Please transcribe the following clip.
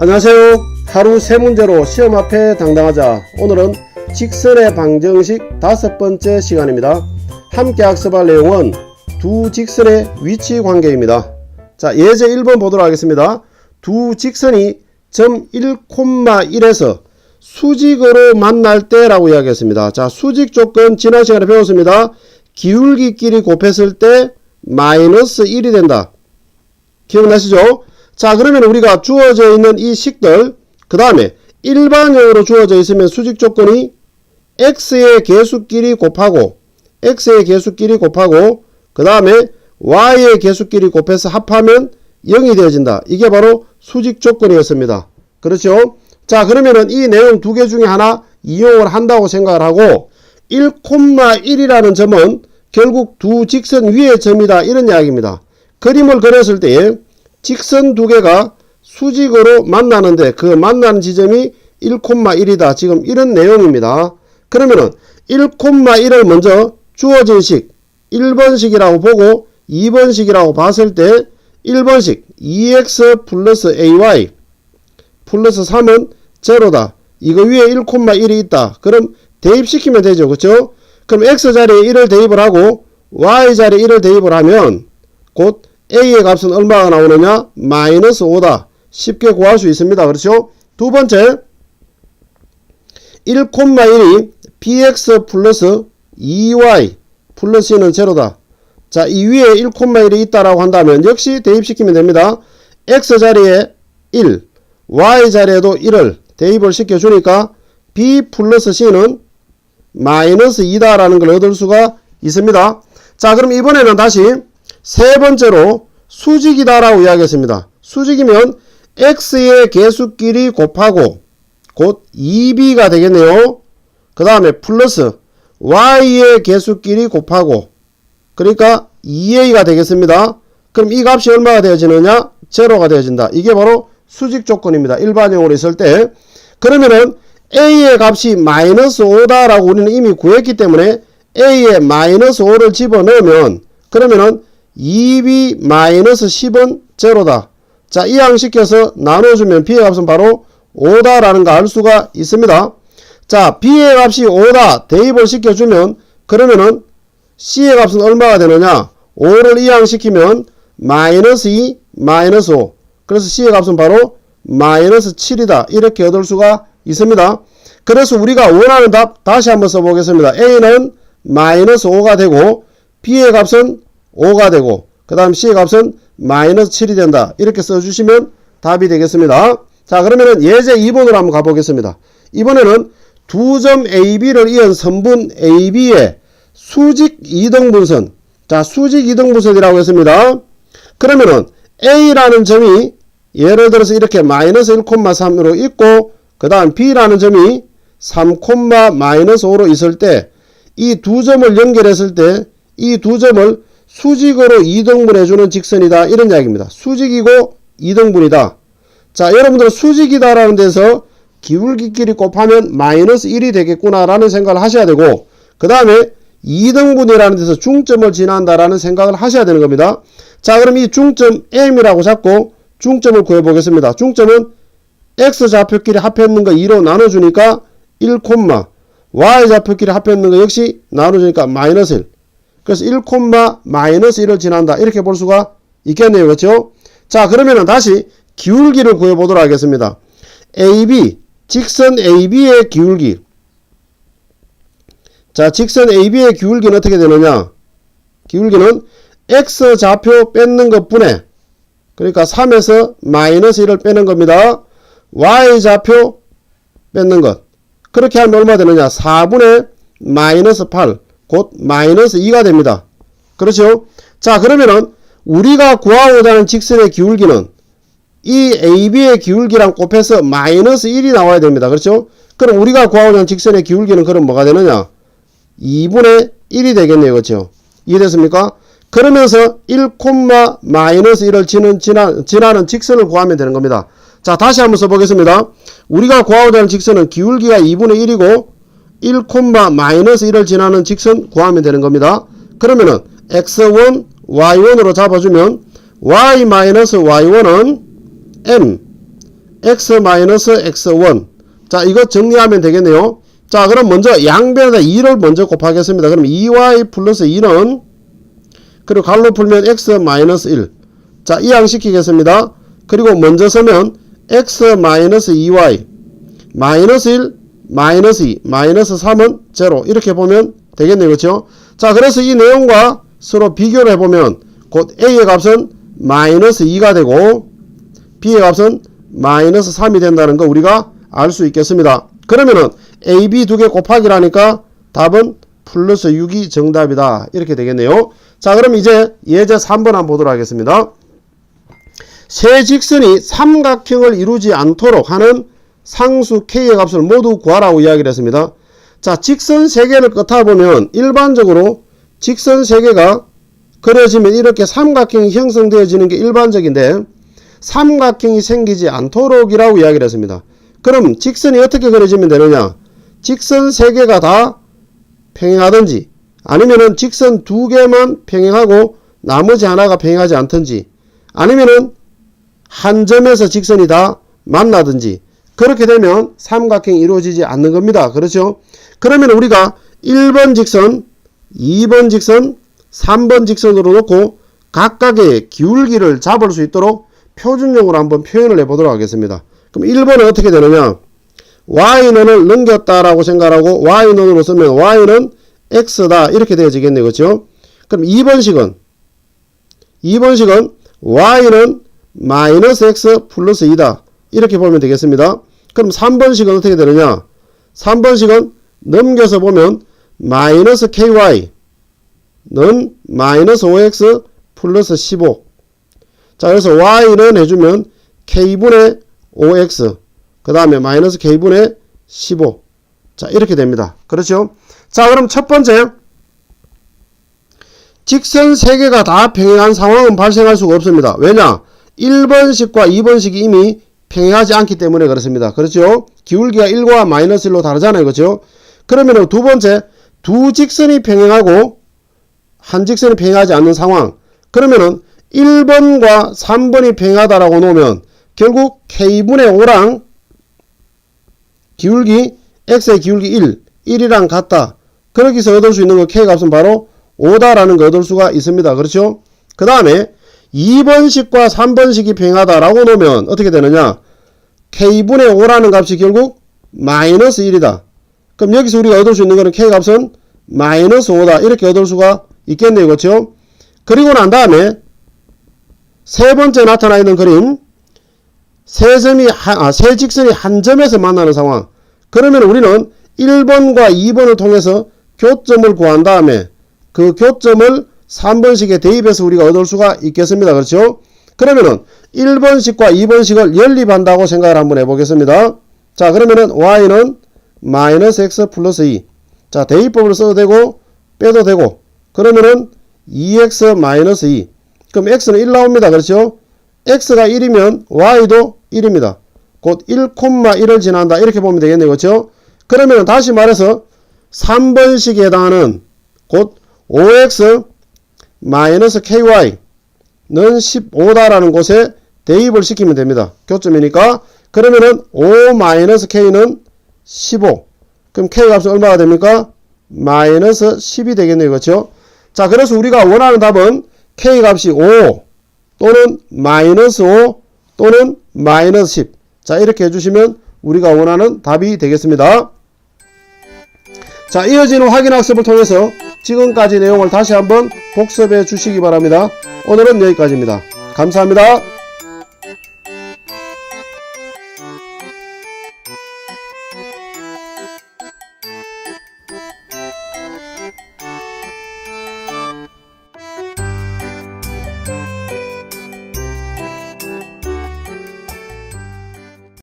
안녕하세요. 하루 세 문제로 시험 앞에 당당하자. 오늘은 직선의 방정식 5번째 시간입니다. 함께 학습할 내용은 두 직선의 위치 관계입니다. 자, 예제 1번 보도록 하겠습니다. 두 직선이 점 1,1에서 수직으로 만날 때 라고 이야기했습니다. 자, 수직 조건 지난 시간에 배웠습니다. 기울기끼리 곱했을 때 마이너스 1이 된다. 기억나시죠? 자, 그러면 우리가 주어져 있는 이 식들, 그 다음에 일반형으로 주어져 있으면 수직 조건이 x의 개수끼리 곱하고 그 다음에 y의 개수끼리 곱해서 합하면 0이 되어진다. 이게 바로 수직 조건이었습니다. 그렇죠? 자, 그러면은 이 내용 두 개 중에 하나 이용을 한다고 생각을 하고 1,1이라는 점은 결국 두 직선 위의 점이다. 이런 이야기입니다. 그림을 그렸을 때에 직선 두 개가 수직으로 만나는데 그 만나는 지점이 1,1이다. 지금 이런 내용입니다. 그러면은 1,1을 먼저 주어진 식 1번식이라고 보고 2번식이라고 봤을 때 1번식 2x 플러스 ay 플러스 3은 제로다. 이거 위에 1,1이 있다. 그럼 대입시키면 되죠. 그렇죠? 그럼 x 자리에 1을 대입을 하고 y 자리에 1을 대입을 하면 곧 a의 값은 얼마가 나오느냐? 마이너스 5다. 쉽게 구할 수 있습니다. 그렇죠? 두 번째 1,1이 bx 플러스 2y 플러스 c는 제로다. 자, 이 위에 1,1이 있다라고 한다면 역시 대입시키면 됩니다. x 자리에 1, y 자리에도 1을 대입을 시켜주니까 b 플러스 c는 마이너스 2다라는 걸 얻을 수가 있습니다. 자, 그럼 이번에는 다시 세 번째로 수직이다라고 이야기했습니다. 수직이면 x의 개수끼리 곱하고 곧 2b가 되겠네요. 그 다음에 플러스 y의 개수끼리 곱하고 그러니까 2a가 되겠습니다. 그럼 이 값이 얼마가 되어지느냐? 제로가 되어진다. 이게 바로 수직 조건입니다. 일반형으로 있을 때. 그러면은 a의 값이 마이너스 5다라고 우리는 이미 구했기 때문에 a에 마이너스 5를 집어넣으면 그러면은 2b 마이너스 10은 제로다. 자, 이항시켜서 나눠주면 b의 값은 바로 5다라는 거 알 수가 있습니다. 자, b의 값이 5다 대입을 시켜주면 그러면은 c의 값은 얼마가 되느냐? 5를 이항시키면 마이너스 2 마이너스 5. 그래서 c의 값은 바로 마이너스 7이다. 이렇게 얻을 수가 있습니다. 그래서 우리가 원하는 답 다시 한번 써보겠습니다. a는 마이너스 5가 되고 b의 값은 5가 되고 그 다음 c의 값은 마이너스 7이 된다. 이렇게 써주시면 답이 되겠습니다. 자, 그러면은 예제 2번으로 한번 가보겠습니다. 이번에는 두 점 AB를 이은 선분 AB의 수직 이등분선. 자, 수직 이등분선이라고 했습니다. 그러면은 A라는 점이 예를 들어서 이렇게 마이너스 1,3으로 있고 그 다음 B라는 점이 3, 마이너스 5로 있을 때 이 두 점을 연결했을 때 이 두 점을 수직으로 이등분해주는 직선이다. 이런 이야기입니다. 수직이고 이등분이다. 자, 여러분들은 수직이다라는 데서 기울기끼리 곱하면 마이너스 1이 되겠구나 라는 생각을 하셔야 되고 그 다음에 이등분이라는 데서 중점을 지난다라는 생각을 하셔야 되는 겁니다. 자, 그럼 이 중점 M이라고 잡고 중점을 구해보겠습니다. 중점은 X좌표끼리 합했는 거 2로 나눠주니까 1, Y좌표끼리 합했는 거 역시 나눠주니까 마이너스 1. 그래서 1, 마이너스 1을 지난다. 이렇게 볼 수가 있겠네요. 그렇죠? 자, 그러면은 다시 기울기를 구해보도록 하겠습니다. AB, 직선 AB의 기울기. 자, 직선 AB의 기울기는 어떻게 되느냐? 기울기는 X좌표 뺏는 것 분해. 그러니까 3에서 마이너스 1을 빼는 겁니다. Y좌표 뺏는 것. 그렇게 하면 얼마 되느냐? 4분의 마이너스 8. 곧 마이너스 2가 됩니다. 그렇죠? 자, 그러면은 우리가 구하고자 하는 직선의 기울기는 이 AB의 기울기랑 곱해서 마이너스 1이 나와야 됩니다. 그렇죠? 그럼 우리가 구하고자 하는 직선의 기울기는 그럼 뭐가 되느냐? 2분의 1이 되겠네요. 그렇죠? 이해됐습니까? 그러면서 1, 마이너스 1을 지나는 직선을 구하면 되는 겁니다. 자, 다시 한번 써보겠습니다. 우리가 구하고자 하는 직선은 기울기가 2분의 1이고 1, 마이너스 1을 지나는 직선 구하면 되는 겁니다. 그러면은 x1, y1으로 잡아주면 y-y1은 m, x-x1. 자, 이거 정리하면 되겠네요. 자, 그럼 먼저 양변에다 2를 먼저 곱하겠습니다. 그럼 2y 플러스 2는, 그리고 갈로 풀면 x-1. 자, 이항시키겠습니다. 그리고 먼저 쓰면 x-2y 마이너스 1 마이너스 2 마이너스 3은 0 이렇게 보면 되겠네요. 그렇죠? 자, 그래서 이 내용과 서로 비교를 해보면 곧 a의 값은 마이너스 2가 되고 b의 값은 마이너스 3이 된다는 거 우리가 알 수 있겠습니다. 그러면은 a, b 두 개 곱하기라니까 답은 플러스 6이 정답이다. 이렇게 되겠네요. 자, 그럼 이제 예제 3번 한번 보도록 하겠습니다. 세 직선이 삼각형을 이루지 않도록 하는 상수 k의 값을 모두 구하라고 이야기를 했습니다. 자, 직선 3개를 끄타보면 일반적으로 직선 3개가 그려지면 이렇게 삼각형이 형성되어지는 게 일반적인데 삼각형이 생기지 않도록이라고 이야기를 했습니다. 그럼 직선이 어떻게 그려지면 되느냐? 직선 3개가 다 평행하든지 아니면은 직선 2개만 평행하고 나머지 하나가 평행하지 않든지 아니면은 한 점에서 직선이 다 만나든지 그렇게 되면 삼각형이 이루어지지 않는 겁니다. 그렇죠? 그러면 우리가 1번 직선, 2번 직선, 3번 직선으로 놓고 각각의 기울기를 잡을 수 있도록 표준형으로 한번 표현을 해보도록 하겠습니다. 그럼 1번은 어떻게 되느냐? y는을 넘겼다라고 생각하고 y는으로 쓰면 y는 x다 이렇게 되어지겠네요. 그렇죠? 그럼 2번식은 y는 마이너스 x 플러스 2다 이렇게 보면 되겠습니다. 그럼 3번식은 어떻게 되느냐? 3번식은 넘겨서 보면 마이너스 ky 는 마이너스 5x 플러스 15. 자, 그래서 y는 해주면 k분의 5x 그 다음에 마이너스 k분의 15. 자, 이렇게 됩니다. 그렇죠? 자, 그럼 첫 번째 직선 3개가 다 평행한 상황은 발생할 수가 없습니다. 왜냐? 1번식과 2번식이 이미 평행하지 않기 때문에 그렇습니다. 그렇죠? 기울기가 1과 마이너스 1로 다르잖아요. 그렇죠? 그러면 두 번째 두 직선이 평행하고 한 직선이 평행하지 않는 상황. 그러면은 1번과 3번이 평행하다라고 놓으면 결국 k분의 5랑 기울기 x의 기울기 1이랑 같다. 그렇게 해서 얻을 수 있는 거 k 값은 바로 5다라는 거 얻을 수가 있습니다. 그렇죠? 그 다음에 2번식과 3번식이 평행하다라고 놓으면 어떻게 되느냐? k분의 5라는 값이 결국 마이너스 1이다. 그럼 여기서 우리가 얻을 수 있는 거는 k 값은 마이너스 5다. 이렇게 얻을 수가 있겠네요. 그렇죠? 그리고 난 다음에 세 번째 나타나 있는 그림 세 직선이 한 점에서 만나는 상황. 그러면 우리는 1번과 2번을 통해서 교점을 구한 다음에 그 교점을 3번식에 대입해서 우리가 얻을 수가 있겠습니다. 그렇죠? 그러면은 1번식과 2번식을 연립한다고 생각을 한번 해보겠습니다. 자, 그러면은 y는 마이너스 x 플러스 2. 자, 대입법을 써도 되고 빼도 되고 그러면은 2x 마이너스 2. 그럼 x는 1 나옵니다. 그렇죠? x가 1이면 y도 1입니다. 곧 1,1을 지난다. 이렇게 보면 되겠네요. 그렇죠? 그러면 다시 말해서 3번식에 해당하는 곧 5x 마이너스 ky는 15다라는 곳에 대입을 시키면 됩니다. 교점이니까. 그러면은 5 마이너스 k는 15. 그럼 k 값은 얼마가 됩니까? 마이너스 10이 되겠네요. 그렇죠? 자, 그래서 우리가 원하는 답은 k 값이 5 또는 마이너스 5 또는 마이너스 10. 자, 이렇게 해주시면 우리가 원하는 답이 되겠습니다. 자, 이어지는 확인학습을 통해서 지금까지 내용을 다시 한번 복습해 주시기 바랍니다. 오늘은 여기까지입니다. 감사합니다.